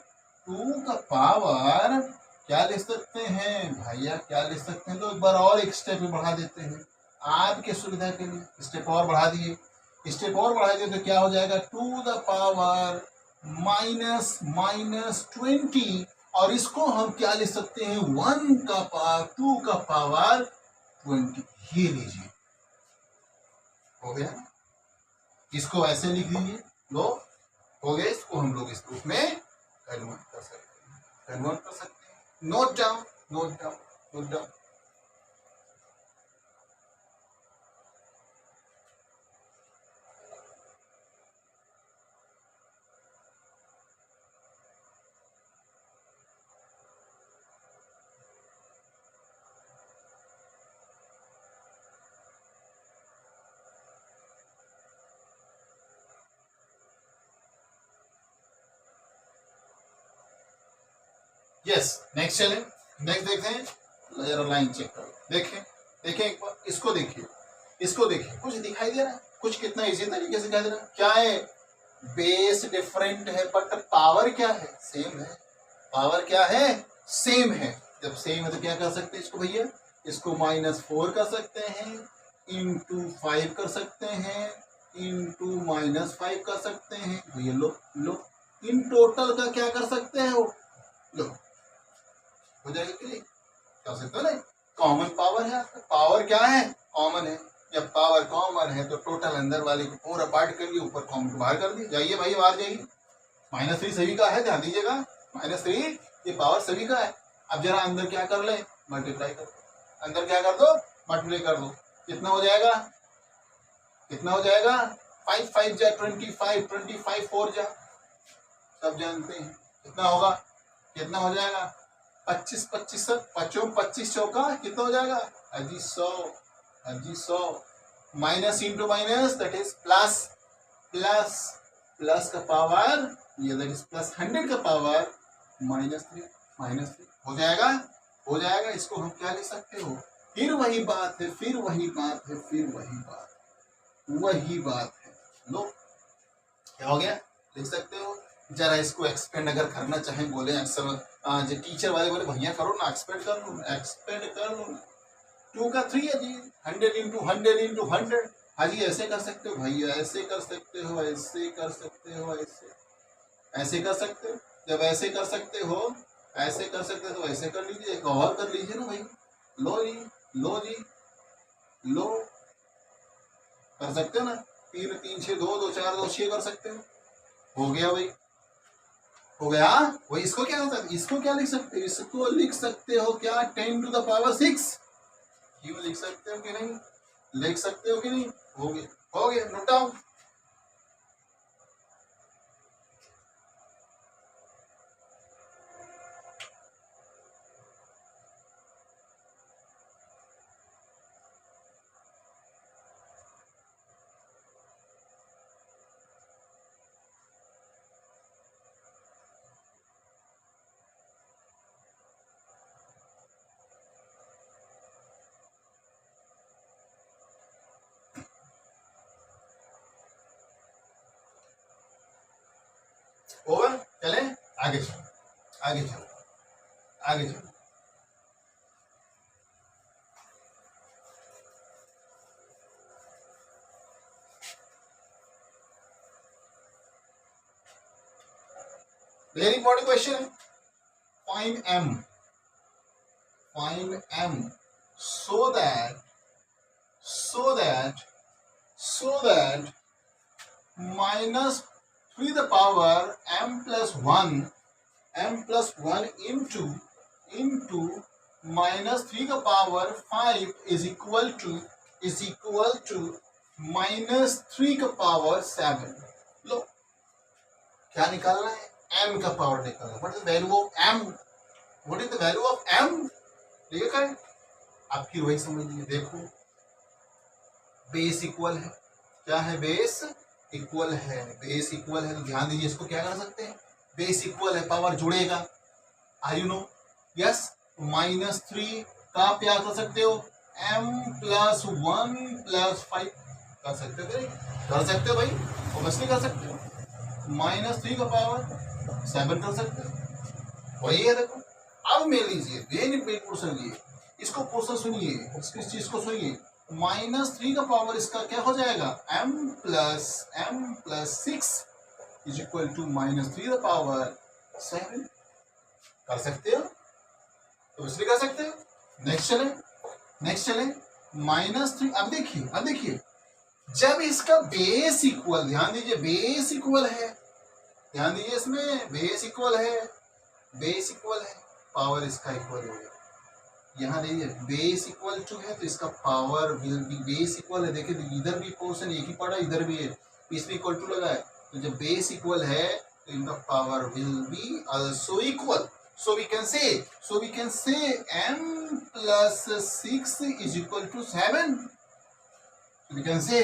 2 का पावर क्या लिख सकते हैं भैया? क्या लिख सकते हैं? तो एक बार और एक स्टेप बढ़ा देते हैं आपके सुविधा के लिए। स्टेप और बढ़ा दिए, तो क्या हो जाएगा? 2 द पावर -20, और इसको हम क्या लिख सकते हैं? 1 का पावर 2 का पावर 20। ये लीजिए, हो गया। इसको ऐसे लिख दीजिए, लो हो गया। इसको हम लोग इस रूप में कन्वर्ट कर सकते हैं, note down, note down, note down. Yes, next चलें, नेक्स्ट देखते हैं। जरा लाइन चेक करो, देखें एक बार, इसको देखिए। इसको देखिए, कुछ दिखाई दे रहा है, कुछ कितना इजी तरीके से कह दे रहा है। क्या है, बेस डिफरेंट है बट पावर क्या है, सेम है। पावर क्या है, सेम है। जब सेम है तो क्या कर सकते हैं इसको भैया, इसको -4 कर सकते हैं, इंटू 5 कर सकते हैं, इंटू -5 कर सकते हैं भैया। लो लो, इन टोटल का क्या कर सकते हैं वो, लो हो जाएगा क्लियर, कर सकते हो ना। कॉमन पावर है आपका, पावर क्या है, कॉमन है। जब पावर कॉमन है तो टोटल अंदर वाले को पूरा पार्ट कर लिया, ऊपर कॉमन को बाहर कर दिया। जाइए भाई बाहर जाइए, -3 सभी का है, ध्यान दीजिएगा, -3 ये पावर सभी का है। अब जरा अंदर क्या कर ले, मल्टीप्लाई कर दो, अंदर क्या कर दो, मल्टीप्लाई कर दो। कितना हो जाएगा, कितना हो जाएगा, 5 5 जा 25, 25 4 जा, सब जानते हैं कितना होगा, कितना हो जाएगा, 25 25 25 चौका कितना हो जाएगा, अजी 100, अजी 100। Minus into minus that is plus, plus plus का पावर ये दैट इज प्लस 100 का पावर -3, -3 हो जाएगा, हो जाएगा। इसको हम क्या लिख सकते हो, फिर वही बात है, फिर वही बात है, फिर वही बात, वही बात है। लो क्या हो गया, लिख सकते हो। जरा इसको एक्सपेंड अगर करना चाहें, बोले जो टीचर वाले बोले भैया करो ना, एक्सपेंड कर लो, एक्सपेंड कर लो। 2 का 3 है जी, 100 इंटू 100 इंटू 100। हाँ जी ऐसे कर सकते हो भैया, ऐसे कर सकते हो, ऐसे कर सकते हो, ऐसे कर सकते हो। जब ऐसे कर सकते हो, ऐसे कर सकते हो तो ऐसे कर लीजिए, एक और कर लीजिए ना भाई। लो जी, लो जी, लो, कर सकते हो ना। 3 3 6 2 2 4 2 6 कर सकते हो, हो गया भाई, हो गया। वही इसको क्या होता है, इसको क्या लिख सकते हो, इसको लिख सकते हो क्या, 10 टू द पावर 6। क्यों लिख सकते हो कि नहीं, लिख सकते हो कि नहीं, हो गया, हो गया, नोट डाउन। ओवर, चले आगे चलो, आगे चलो, आगे चलो। Very important question, find m, find m so that -3 the power m plus 1 into -3 the power 5 is equal to -3 का पावर 7। लो क्या निकालना है, m का पावर निकालना। What is value of m, what is the value of m, ठीक है। आप फिर वही समझ लीजिए, देखो बेस इक्वल है, क्या है, बेस इक्वल है, बेस इक्वल है तो ध्यान दीजिए, इसको क्या कर सकते हैं, बेस इक्वल है, पावर जुड़ेगा, आर यू नो, यस। -3 का आप क्या कर सकते हो, m + 1 + 5 कर सकते हो, कर सकते हो भाई, ऑब्वियसली कर सकते हो। -3 का पावर 7 कर सकते हो, वही है। देखो अब मेरे लीजिए, बिल्कुल सुनिए, इसको क्वेश्चन सुनिए, इसकी चीज को सुनिए। -3 का पावर इसका क्या हो जाएगा, m + 6 इज इक्वल टू -3 का पावर 7 कर सकते हो, तो इसलिए कर सकते हो। नेक्स्ट चले, -3। अब देखिए जब इसका बेस इक्वल, ध्यान दीजिए बेस इक्वल है, ध्यान दीजिए इसमें बेस इक्वल है, पावर इसका इक्वल हो गया। यहाँ देखिए बेस इक्वल टू है तो इसका power will be base equal है। देखिए इधर भी पोर्शन एक ही पड़ा, इधर भी है, इसमें इक्वल टू लगा है, तो जब बेस इक्वल है तो इनका power will be also equal. So we can say m plus 6 is equal to 7. We can say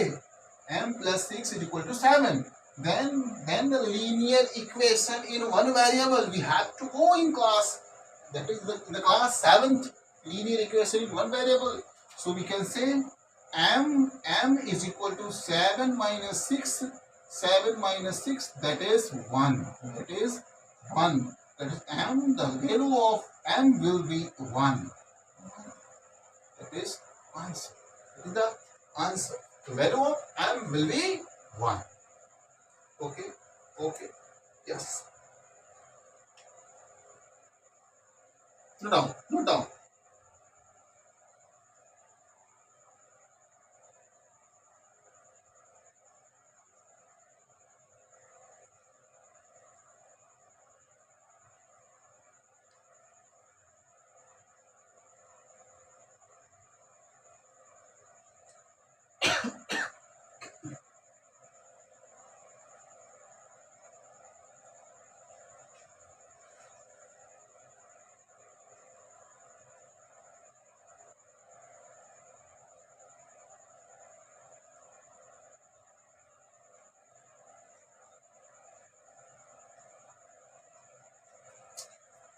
m plus 6 is equal to 7. Then the linear equation in one variable we have to go in class. That is in the class 7th, linear equation in one variable. So we can say m is equal to 7 minus 6. 7 minus 6, that is 1. That is 1. That is m. The value of m will be 1. That is answer. That is the answer. The value of m will be 1. Okay. Okay. Yes. Note down. Note down.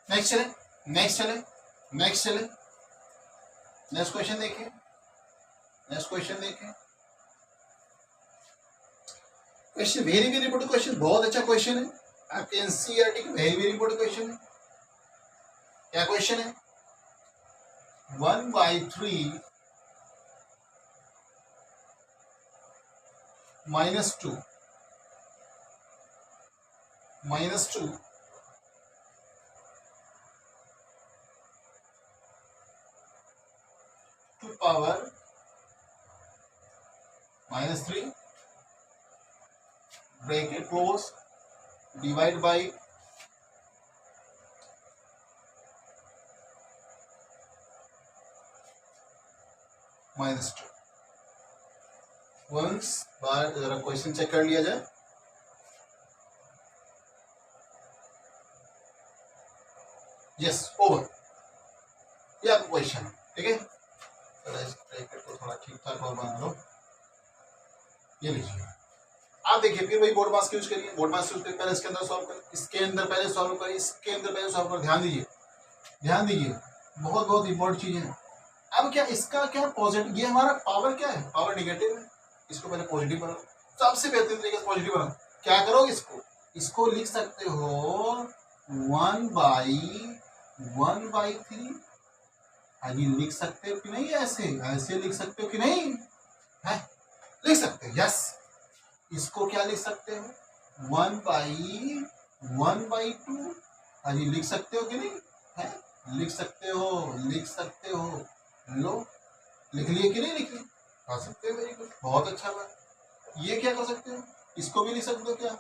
Next चले नेक्स्ट चले नेक्स्ट चले नेक्स्ट क्वेश्चन देखिए नेक्स्ट क्वेश्चन देखिए question very very important question बहुत अच्छा क्वेश्चन है आपके एनसीईआरटी का वेरी वेरी इंपॉर्टेंट क्वेश्चन है क्या क्वेश्चन है 1/3 -2 -2 to power -3 bracket close divide by -2 once बार जरा क्वेश्चन चेक कर लिया जाए यस ओवर ये आपका क्वेश्चन है ठीक है ब्रैकेट को थोड़ा ठीक ठाक और बना लो ये लीजिए आप देखिए फिर वही बोर्ड मास यूज करिए बोर्ड मास यूज करके पहले इसके अंदर सॉल्व करें इसके अंदर पहले सॉल्व करें इसके अंदर पहले सॉल्व करें ध्यान दीजिए बहुत बहुत इंपॉर्टेंट चीज है अब क्या इसका क्या पॉजिटिव ये हमारा पावर क्या है पावर निगेटिव है इसको पहले पॉजिटिव बनाओ सबसे बेहतरीन तरीके से पॉजिटिव बनाओ क्या करोगे इसको लिख सकते हो 1/3 आगे लिख सकते हो कि नहीं ऐसे लिख सकते हो कि नहीं है लिख सकते हो यस इसको क्या लिख सकते हो 1/2 आगे लिख सकते हो कि नहीं है लिख सकते हो लो लिख लिए कि नहीं लिख लिए कर सकते हो वेरी गुड बहुत अच्छा बात ये क्या कर सकते हो इसको भी लिख सकते हो क्या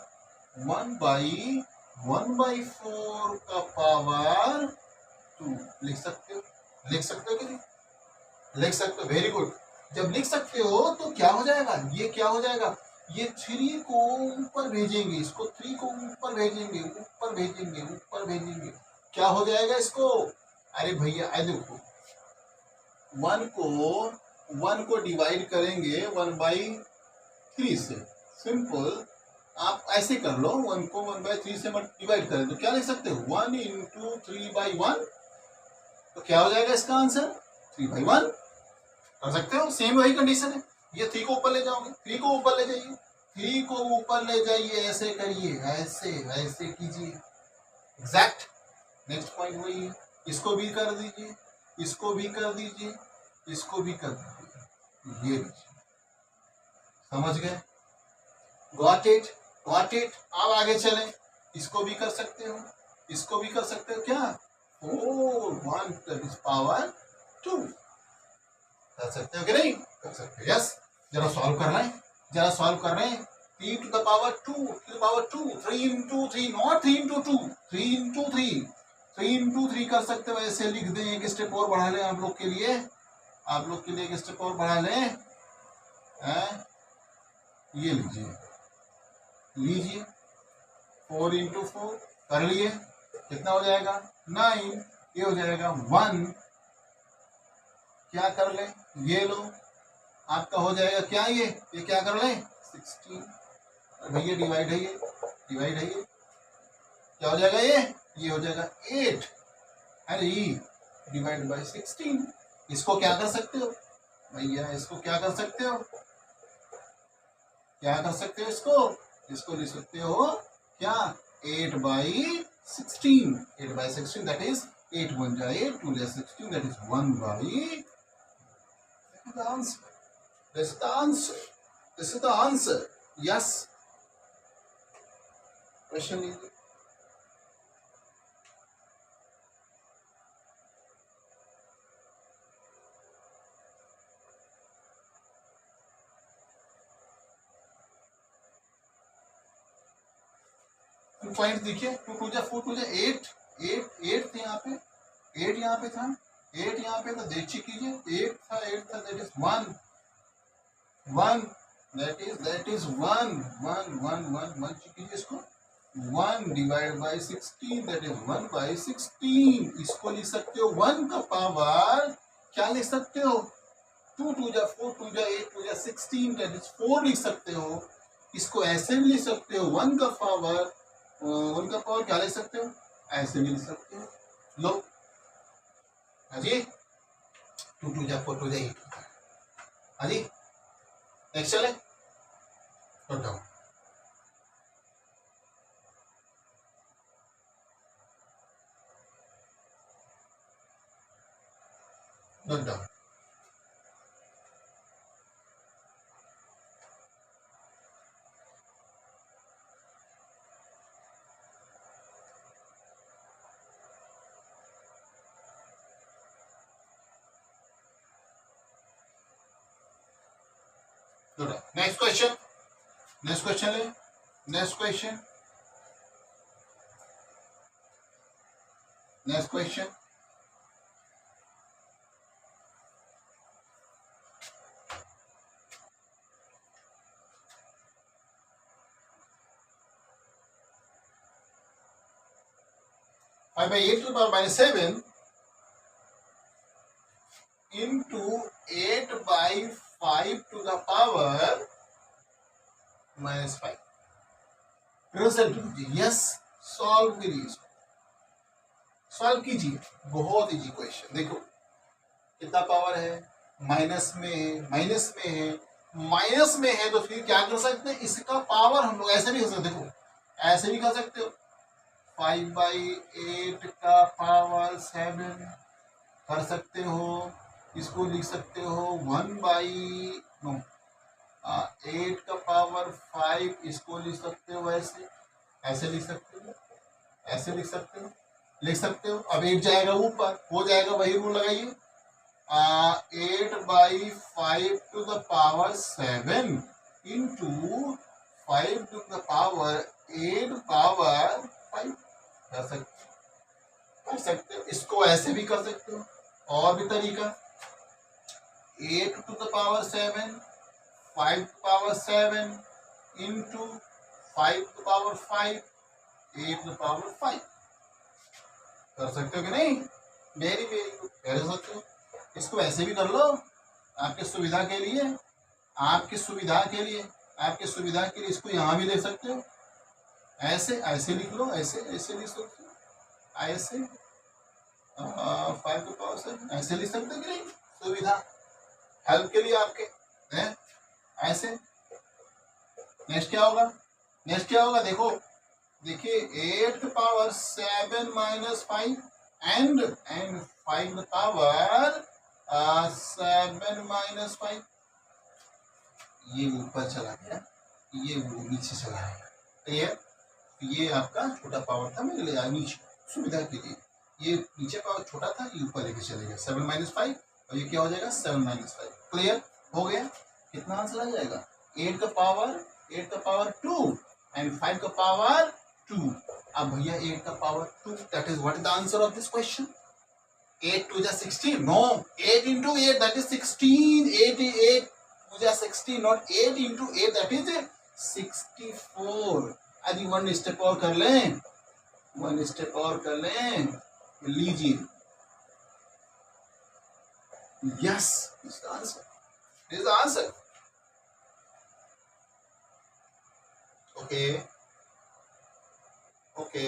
1/4 का पावर 2 लिख सकते हो कि नहीं लिख सकते हो वेरी गुड जब लिख सकते हो तो क्या हो जाएगा ये क्या हो जाएगा ये 3 को ऊपर भेजेंगे इसको 3 को ऊपर भेजेंगे क्या हो जाएगा इसको अरे भैया देखो 1 को डिवाइड करेंगे 1/3 से सिंपल आप ऐसे कर लो 1 को 1/3 से डिवाइड करें तो क्या लिख सकते हो 1 × 3/1 तो क्या हो जाएगा इसका आंसर 3/1 कर सकते हो सेम वही कंडीशन है ये 3 को ऊपर ले जाओगे 3 को ऊपर ले जाइए ऐसे करिए ऐसे कीजिए एग्जैक्ट नेक्स्ट पॉइंट वही है इसको भी कर दीजिए ये समझ गए गॉट इट अब आगे चलें इसको भी कर सकते हो क्या 4 1 पावर 2 कर सकते हो कि नहीं कर सकते हो यस जरा सॉल्व कर रहे हैं 3 to the power 2 3 into 3 not 3 into 2 3 into 3 कर सकते हो ऐसे लिख दें एक स्टेप और बढ़ा लें आप लोग के लिए एक स्टेप और बढ़ा लें ये लीजिए 4 into 4 कर लिए कितना हो जाएगा 9 ये हो जाएगा 1 क्या कर ले ये लो आपका हो जाएगा क्या ये क्या कर ले 16 भैया डिवाइड है ये क्या हो जाएगा ये हो जाएगा 8 अरे डिवाइड बाय 16 इसको क्या कर सकते हो भैया इसको क्या कर सकते हो, क्या कर सकते हो, इसको लिख सकते हो क्या, 8/16, 8/16 दैट इज 8 1 जा 8 2 जा 16 that is 1/, the answer, this is the answer, this is the answer. Yes, question लीजिए। पॉइंट देखिए, 2 2 जा 4 2 जा 8, 8 थे यहाँ पे, 8 यहाँ पे था, 8 यहाँ पे, तो देख चेक कीजिए, 8 था that is 1 1, that is 1 1 1 1 1 check कीजिए इसको, 1 डिवाइड बाई 16 दैट इज 1/16, इसको लिख सकते हो 1 का पावर क्या लिख सकते हो, 2 2 जा 4 2 जा 8 2 जा 16 दैट इज 4 लिख सकते हो, इसको ऐसे भी लिख सकते हो 1 का पावर, उनका पावर क्या लिख सकते हो, ऐसे भी लिख सकते हो। लो हाजी, 2 2 जा 4 2 जा 8 हाजी, नेक्स्ट चले, note down, note down. Next question, next question ले, next question, next question, five by 8 to the power -7 into 8/5 to the power -5, result कीजिए। यस, सॉल्व कीजिए, सॉल्व कीजिए, बहुत इजी क्वेश्चन। देखो कितना पावर है, माइनस में है, माइनस में है, माइनस में है, तो फिर क्या कर सकते हैं, इसका पावर हम लोग ऐसे भी कर सकते, देखो ऐसे भी कर सकते हो, 5/8 का पावर 7 कर सकते हो, इसको लिख सकते हो 8 का पावर 5, इसको लिख सकते हो ऐसे, ऐसे लिख सकते हो, ऐसे लिख सकते हो, लिख सकते हो। अब 8 जाएगा ऊपर, हो जाएगा, वही रूल लगाइए, 8/5 to the power 7 into 5 to the power 8 power 5 कर सकते हो। इसको ऐसे भी कर सकते हो, और भी तरीका, 8 to the power 7 5 to the power 7 into 5 to the power 5 8 to the power 5 कर सकते हो कि नहीं, वेरी वेरी गुड, कर सकते हो। इसको ऐसे भी कर लो, आपके सुविधा के लिए, आपकी सुविधा के लिए, आपके सुविधा के लिए इसको यहाँ भी ले सकते हो, ऐसे ऐसे लिख लो, ऐसे ऐसे लिख सकते हो, ऐसे 5 to the power 7 ऐसे लिख सकते हो कि नहीं, सुविधा हेल्प के लिए आपके हैं, ऐसे। नेक्स्ट क्या होगा, नेक्स्ट क्या होगा, देखो देखिए 8 पावर 7 -5 एंड 5 पावर 7 -5, ये ऊपर चला गया, ये वो नीचे चला गया, क्लियर। ये आपका छोटा पावर था, मेरे लिए नीचे सुविधा के लिए, ये नीचे पावर छोटा था, ये ऊपर लेके चले गया 7 -5, और ये क्या हो जाएगा 7 -5, क्लियर हो गया। कितना आंसर आ जाएगा, 8 का पावर 2 एंड 5 का पावर 2। अब भैया 8 का power 2, that is what is the answer of this question, 8 2 जा 16, नो 8 into 8 that is 16, 8 2 जा 16, not 8 into 8 that is 64। अभी वन स्टेप और कर लें, वन स्टेप और कर लें, लीजिए, yes is the answer, is the answer, okay okay,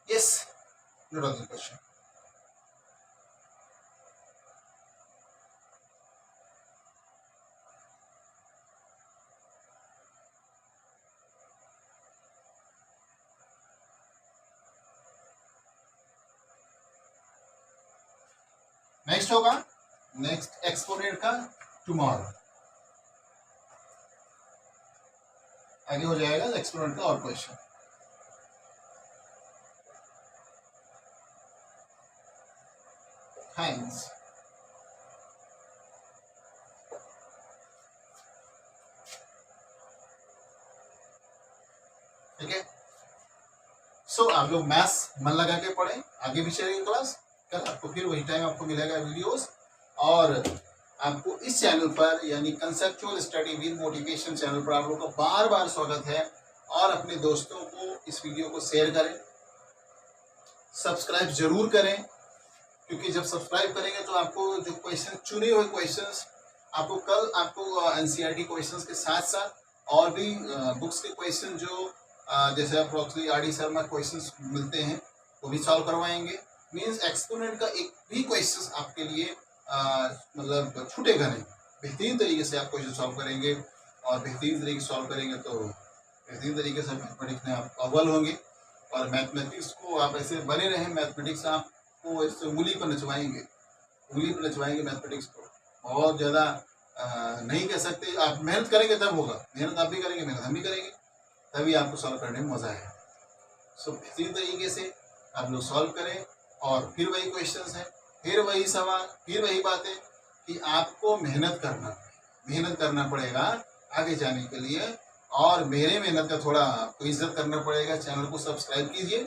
yes, note on the question, next होगा, नेक्स्ट एक्सपोनेंट का टुमारो, आगे हो जाएगा एक्सपोनेंट का और क्वेश्चन। थैंक्स। ठीक है, सो आप लोग मैथ्स मन लगा के पढ़ें, आगे भी चलेगी क्लास, कल आपको फिर वही टाइम आपको मिलेगा वीडियोस, और आपको इस चैनल पर यानी conceptual study with motivation channel पर आप लोग का बार बार स्वागत है। और अपने दोस्तों को इस वीडियो को शेयर करें, सब्सक्राइब जरूर करें, क्योंकि जब सब्सक्राइब करेंगे तो आपको जो क्वेश्चन चुने हुए क्वेश्चंस आपको कल आपको एनसीईआरटी क्वेश्चंस के साथ साथ और भी बुक्स के क्वेश्चन जो जैसे approximately R D Sharma questions मिलते हैं वो भी सॉल्व करवाएंगे। मींस एक्सपोनेंट का एक भी क्वेश्चन आपके लिए मतलब छूटेगा नहीं, बेहतरीन तरीके से आप क्वेश्चन सॉल्व करेंगे, और बेहतरीन तरीके से सॉल्व करेंगे तो बेहतरीन तरीके से मैथमेटिक्स में आप अव्वल होंगे। और मैथमेटिक्स को आप ऐसे बने रहें, मैथमेटिक्स आपको ऐसे उंगली पर नचवाएंगे, उंगली पर नचवाएंगे मैथमेटिक्स को, बहुत ज़्यादा नहीं कह सकते, आप मेहनत करेंगे तब होगा, मेहनत आप भी करेंगे, मेहनत हम भी करेंगे, तभी आपको सॉल्व करने में मजा है। सो बेहतरीन तरीके से आप लोग सॉल्व करें, और फिर वही क्वेश्चंस हैं, फिर वही सवाल, फिर वही बातें कि आपको मेहनत करना पड़ेगा आगे जाने के लिए, और मेरे मेहनत का थोड़ा आपको इज्जत करना पड़ेगा। चैनल को सब्सक्राइब कीजिए,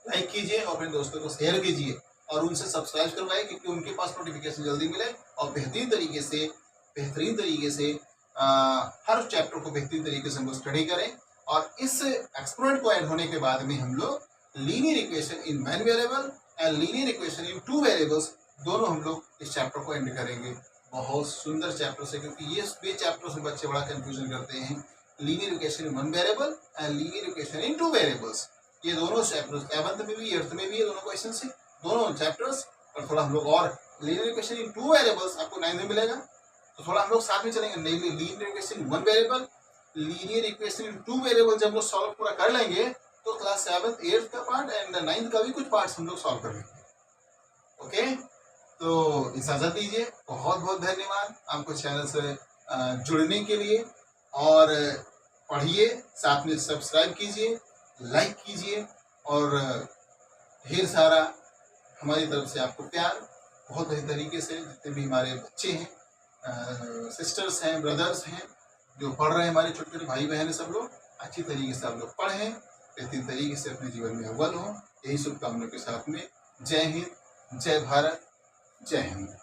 लाइक कीजिए, और अपने दोस्तों को शेयर कीजिए, और उनसे सब्सक्राइब करवाइए, क्योंकि उनके पास नोटिफिकेशन जल्दी मिले, और बेहतरीन तरीके से हर चैप्टर को बेहतरीन तरीके से हम लोग स्टडी करें। और इस एक्सपोनेंट को ऐड होने के बाद में हम लोग linear equation in one variable and linear equation in two variables दोनों हम लोग इस चैप्टर को एंड करेंगे। बहुत सुंदर चैप्टर से, क्योंकि ये चैप्टर से बच्चे बड़ा कंफ्यूजन करते हैं, linear equation in one variable and linear equation in two variables, ये दोनों चैप्टर्स 11th में भी 8th में भी है दोनों क्वेश्चन से, दोनों चैप्टर्स। और थोड़ा हम लोग और linear equation in two variables आपको 9th में मिलेगा, तो थोड़ा हम लोग साथ में चलेंगे। Linear equation in one variable, linear equation in two variable जब हम लोग सॉल्व पूरा कर लेंगे तो क्लास 7th 8th का पार्ट एंड 9th का भी कुछ पार्ट्स हम लोग सॉल्व कर लेंगे। ओके, तो इजाजत दीजिए, बहुत बहुत धन्यवाद आपको चैनल से जुड़ने के लिए, और पढ़िए, साथ में सब्सक्राइब कीजिए, लाइक कीजिए, और ढेर सारा हमारी तरफ से आपको प्यार, बहुत बेहतर तरीके से जितने भी हमारे बच्चे हैं, सिस्टर्स हैं, ब्रदर्स हैं, जो पढ़ रहे हैं, हमारे छोटे छोटे भाई बहन, सब लोग अच्छी तरीके से आप लोग पढ़ें, बेहतरीन तरीके से अपने जीवन में अव्वल हों, यही शुभकामनाओं के साथ में जय हिंद, जय भारत, जय हिंद।